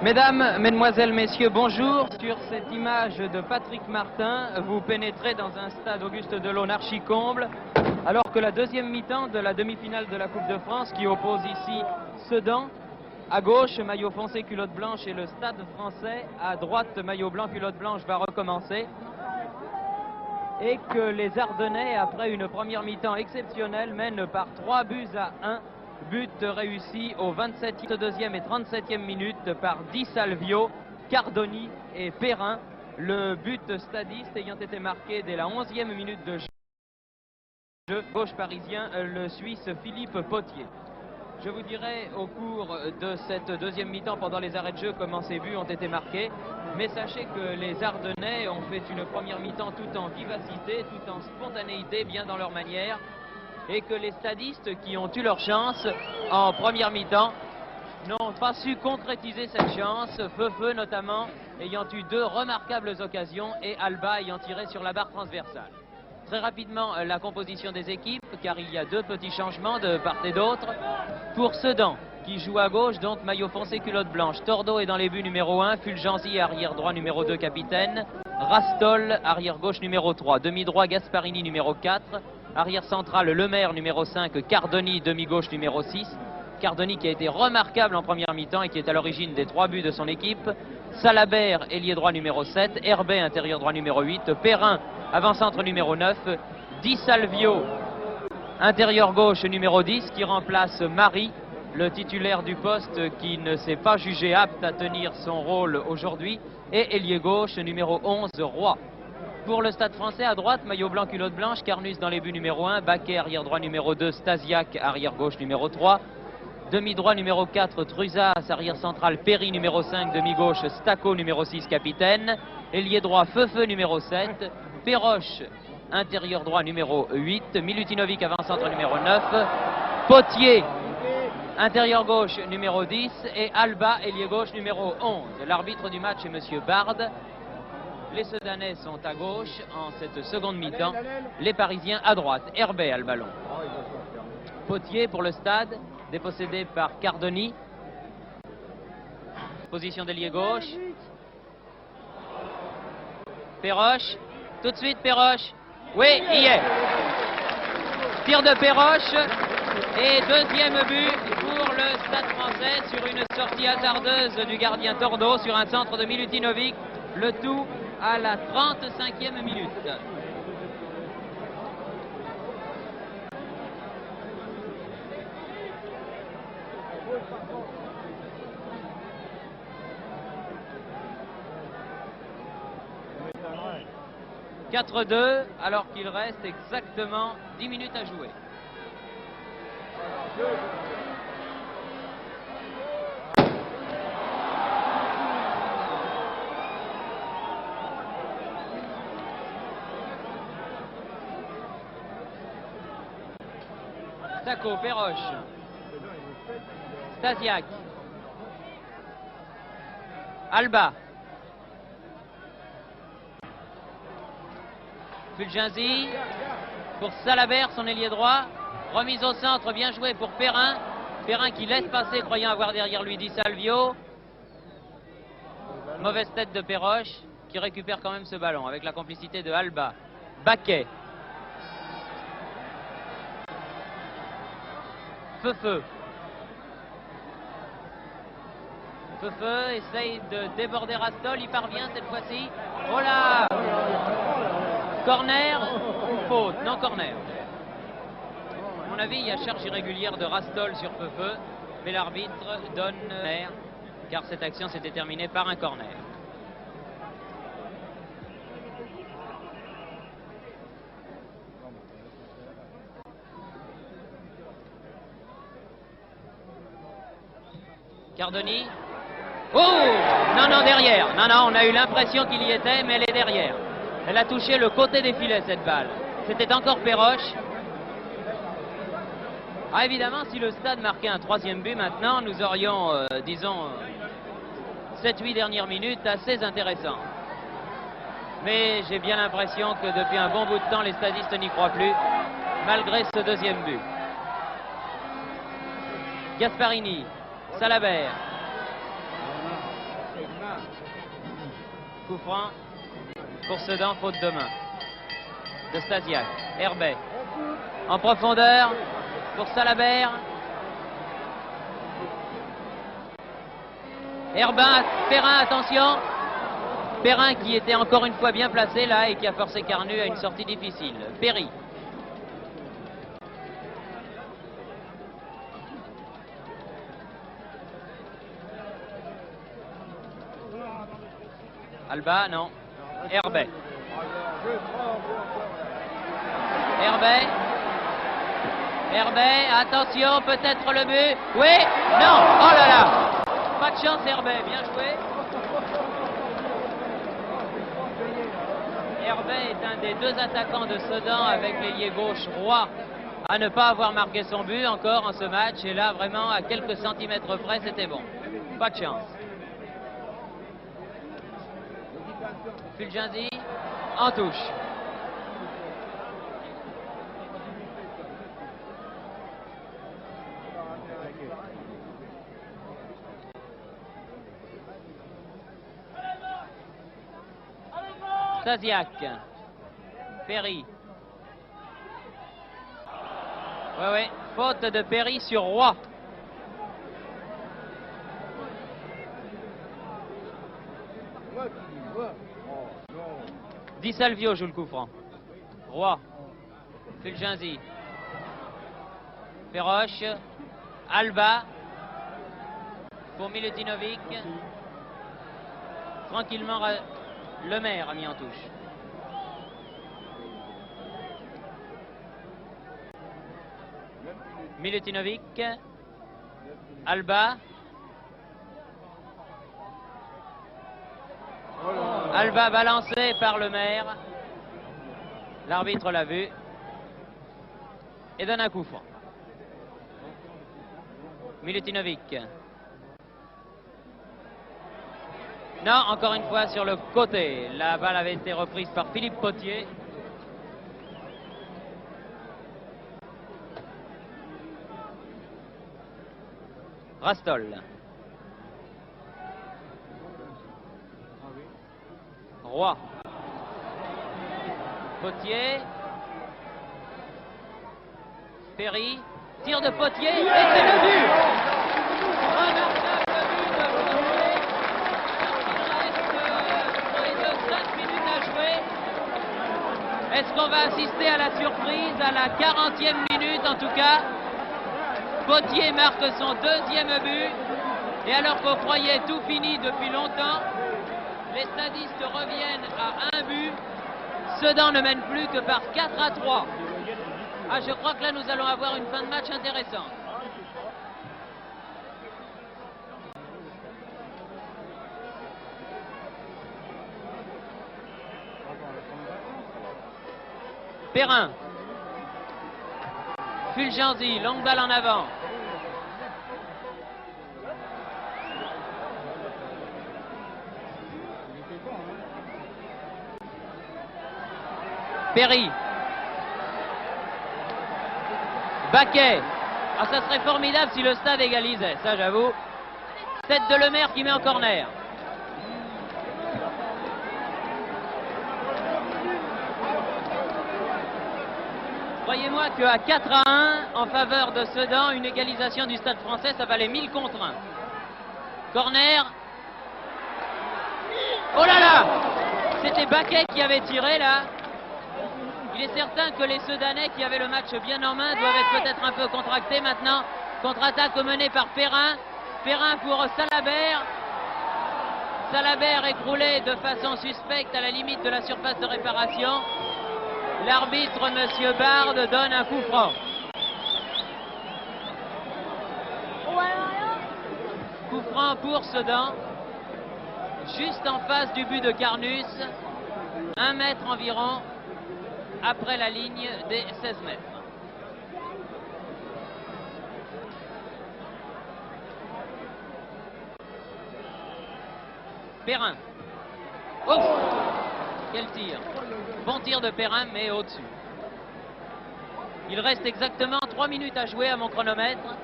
Mesdames, Mesdemoiselles, Messieurs, bonjour. Sur cette image de Patrick Martin, vous pénétrez dans un stade Auguste Delaune archi-comble, alors que la deuxième mi-temps de la demi-finale de la Coupe de France, qui oppose ici Sedan, à gauche, maillot foncé, culotte blanche, et le Stade français, à droite, maillot blanc, culotte blanche, va recommencer. Et que les Ardennais, après une première mi-temps exceptionnelle, mènent par 3-1. But réussi au 27e et 37e minute par Di Salvio, Cardoni et Perrin. Le but stadiste ayant été marqué dès la 11e minute de jeu, gauche parisien, le Suisse Philippe Potier. Je vous dirai au cours de cette deuxième mi-temps, pendant les arrêts de jeu, comment ces buts ont été marqués. Mais sachez que les Ardennais ont fait une première mi-temps tout en vivacité, tout en spontanéité, bien dans leur manière. Et que les stadistes qui ont eu leur chance en première mi-temps n'ont pas su concrétiser cette chance. Feu notamment ayant eu deux remarquables occasions et Alba ayant tiré sur la barre transversale. Très rapidement la composition des équipes, car il y a deux petits changements de part et d'autre. Pour Sedan qui joue à gauche, donc maillot foncé, culotte blanche. Tordo est dans les buts numéro 1, Fulgenzi arrière droit numéro 2 capitaine, Rastol arrière gauche numéro 3, demi-droit Gasparini numéro 4, arrière central Lemaire numéro 5, Cardoni demi-gauche numéro 6. Cardoni qui a été remarquable en première mi-temps et qui est à l'origine des 3 buts de son équipe. Salabert ailier droit numéro 7, Herbet intérieur droit numéro 8, Perrin avant-centre numéro 9, Di Salvio intérieur gauche numéro 10 qui remplace Marie, le titulaire du poste qui ne s'est pas jugé apte à tenir son rôle aujourd'hui, et ailier gauche numéro 11 Roy. Pour le Stade français, à droite, maillot blanc, culotte blanche, Carnus dans les buts numéro 1, Baquet arrière droit numéro 2, Stasiak arrière gauche numéro 3, demi-droit numéro 4, Trusas arrière central, Perry numéro 5, demi-gauche, Stacco numéro 6, capitaine, ailier droit, Feu numéro 7, Perroche intérieur droit numéro 8, Milutinovic avant-centre numéro 9, Potier intérieur gauche numéro 10 et Alba ailier gauche numéro 11. L'arbitre du match est monsieur Bard. Les Sedanais sont à gauche en cette seconde mi-temps, les Parisiens à droite. Herbet a le ballon. Potier pour le Stade, dépossédé par Cardoni. Position d'ailier gauche. Perroche, tout de suite Perroche. Oui, il y est. Tir de Perroche et deuxième but pour le Stade français sur une sortie hasardeuse du gardien Tordo sur un centre de Milutinovic. Le tout à la 35e minute. « 4-2 alors qu'il reste exactement 10 minutes à jouer. Stacco, Perroche, Stasiak, Alba, Fulgenzi pour Salabert, son ailier droit, remise au centre, bien joué pour Perrin. Perrin qui laisse passer, croyant avoir derrière lui Di Salvio. Mauvaise tête de Perroche qui récupère quand même ce ballon avec la complicité de Alba. Baquet. Feu. Feu essaye de déborder Rastol, il parvient cette fois-ci. Oh là! Corner ou faute? Non, corner. À mon avis, il y a charge irrégulière de Rastol sur Feu, mais l'arbitre donne l'air, car cette action s'était terminée par un corner. Cardoni. Oh! Non, derrière. Non, on a eu l'impression qu'il y était, mais elle est derrière. Elle a touché le côté des filets, cette balle. C'était encore Perroche. Ah, évidemment, si le Stade marquait un troisième but maintenant, nous aurions, disons, 7-8 dernières minutes assez intéressantes. Mais j'ai bien l'impression que depuis un bon bout de temps, les stadistes n'y croient plus, malgré ce deuxième but. Gasparini, Salabert, Coup franc pour Sedan, faute de main de Stasiak. Herbet en profondeur pour Salabert. Perrin, attention. Perrin qui était encore une fois bien placé là et qui a forcé Carnu à une sortie difficile. Perry. Alba, non. Herbet. Herbet, attention, peut-être le but. Oui, non, oh là là. Pas de chance Herbet, bien joué. Herbet est un des deux attaquants de Sedan avec l'ailier gauche Roy à ne pas avoir marqué son but encore en ce match. Et là, vraiment, à quelques centimètres près, c'était bon. Pas de chance. Fulgenzi en touche. Stasiak. Perry. Oui, faute de Perry sur Roy. Di Salvio joue le coup franc. Roy. Fulgenzi. Perroche. Alba. Pour Milutinovic. Tranquillement, Lemaire a mis en touche. Milutinovic. Alba. Alba balancé par Lemaire. L'arbitre l'a vu et donne un coup franc. Milutinovic. Non, encore une fois sur le côté. La balle avait été reprise par Philippe Potier. Rastol. Roy. Potier. Perry. Tir de Potier. Et c'est le but. Remarquable but de Potier. Il reste près de 5 minutes à jouer. Est-ce qu'on va assister à la surprise à la 40e minute en tout cas? Potier marque son deuxième but. Et alors qu'on croyait tout fini depuis longtemps, les stadistes reviennent à un but. Sedan ne mène plus que par 4-3. Ah, je crois que là, nous allons avoir une fin de match intéressante. Perrin. Fulgenzi, longue balle en avant. Perry. Baquet. Ah, ça serait formidable si le stade égalisait, ça j'avoue. Tête de Lemaire qui met en corner. Croyez-moi qu'à 4-1 en faveur de Sedan, une égalisation du Stade Français, ça valait 1000 contre 1. Corner. Oh là là! C'était Baquet qui avait tiré là. Il est certain que les Sedanais qui avaient le match bien en main doivent être peut-être un peu contractés maintenant. Contre-attaque menée par Perrin. Perrin pour Salabert. Salabert écroulé de façon suspecte à la limite de la surface de réparation. L'arbitre, M. Bard, donne un coup franc. Coup franc pour Sedan. Juste en face du but de Carnus. 1 mètre environ après la ligne des 16 mètres. Perrin. Oh! Quel tir! Bon tir de Perrin, mais au-dessus. Il reste exactement 3 minutes à jouer à mon chronomètre.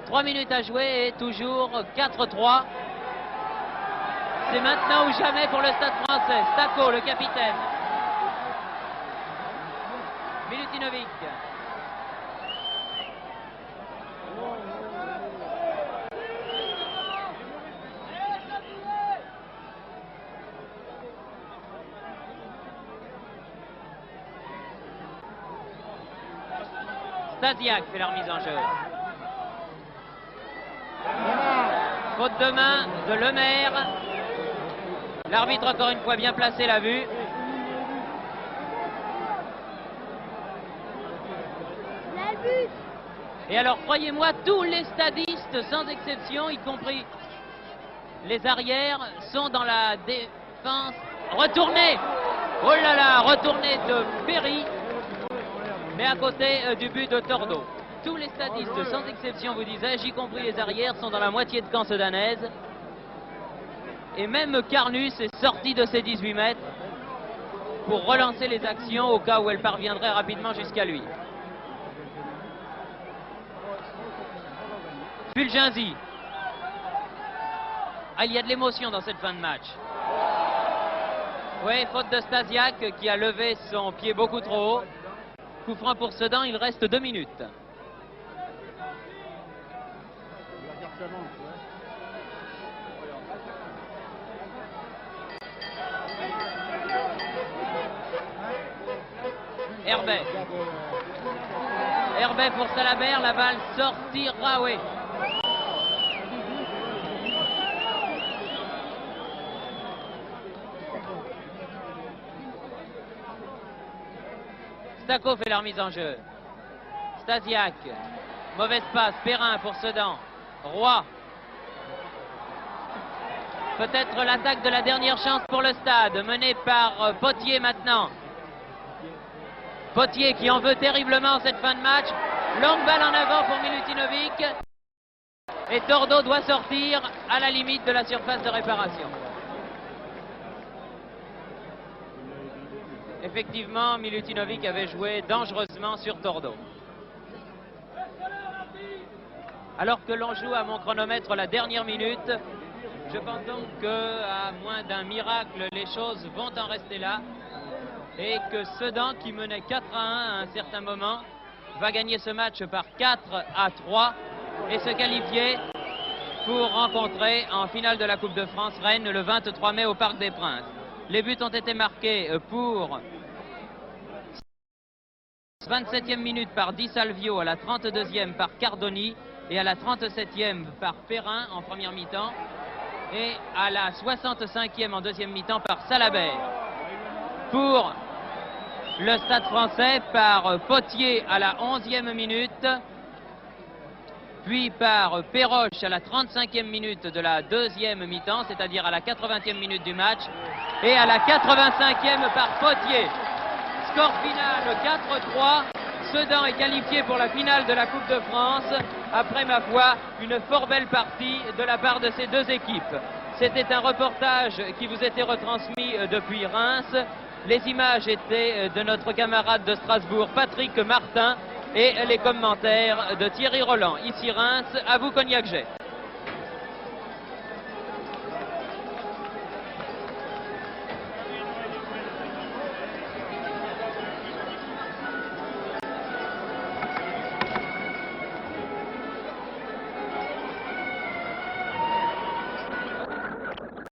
3 minutes à jouer et toujours 4-3. C'est maintenant ou jamais pour le Stade français. Stako, le capitaine. Milutinovic. Stasiak fait la remise en jeu. Faute de main de Lemaire. L'arbitre encore une fois bien placé l'a vu. Et alors croyez-moi, tous les stadistes sans exception, y compris les arrières, sont dans la défense. Retourné. Oh là là, retourné de Perry. Mais à côté du but de Tordo. Tous les stadistes, sans exception, vous disais-je, y compris les arrières, sont dans la moitié de camp seudanaise. Et même Carnus est sorti de ses 18 mètres pour relancer les actions au cas où elles parviendraient rapidement jusqu'à lui. Fulgenzi. Ah, il y a de l'émotion dans cette fin de match. Oui, faute de Stasiak qui a levé son pied beaucoup trop haut. Coup franc pour Sedan, il reste 2 minutes. Herbet. Herbet pour Salabert, la balle sortira, oui. Stako fait la remise en jeu. Stasiak. Mauvaise passe. Perrin pour Sedan. Roy. Peut-être l'attaque de la dernière chance pour le Stade. Menée par Potier maintenant. Potier qui en veut terriblement cette fin de match. Longue balle en avant pour Milutinovic. Et Tordo doit sortir à la limite de la surface de réparation. Effectivement, Milutinovic avait joué dangereusement sur Tordo. Alors que l'on joue à mon chronomètre la dernière minute, je pense donc qu'à moins d'un miracle, les choses vont en rester là. Et que Sedan, qui menait 4-1 à un certain moment, va gagner ce match par 4-3 et se qualifier pour rencontrer en finale de la Coupe de France Rennes le 23 mai au Parc des Princes. Les buts ont été marqués pour 27e minute par Di Salvio, à la 32e par Cardoni et à la 37e par Perrin en première mi-temps et à la 65e en deuxième mi-temps par Salabert. Pour le Stade français, par Potier à la 11e minute, puis par Perroche à la 35e minute de la deuxième mi-temps, c'est-à-dire à la 80e minute du match, et à la 85e par Potier. Score final 4-3. Sedan est qualifié pour la finale de la Coupe de France après, ma foi, une fort belle partie de la part de ces deux équipes. C'était un reportage qui vous était retransmis depuis Reims. Les images étaient de notre camarade de Strasbourg, Patrick Martin, et les commentaires de Thierry Roland. Ici Reims, à vous Cognac-Jet.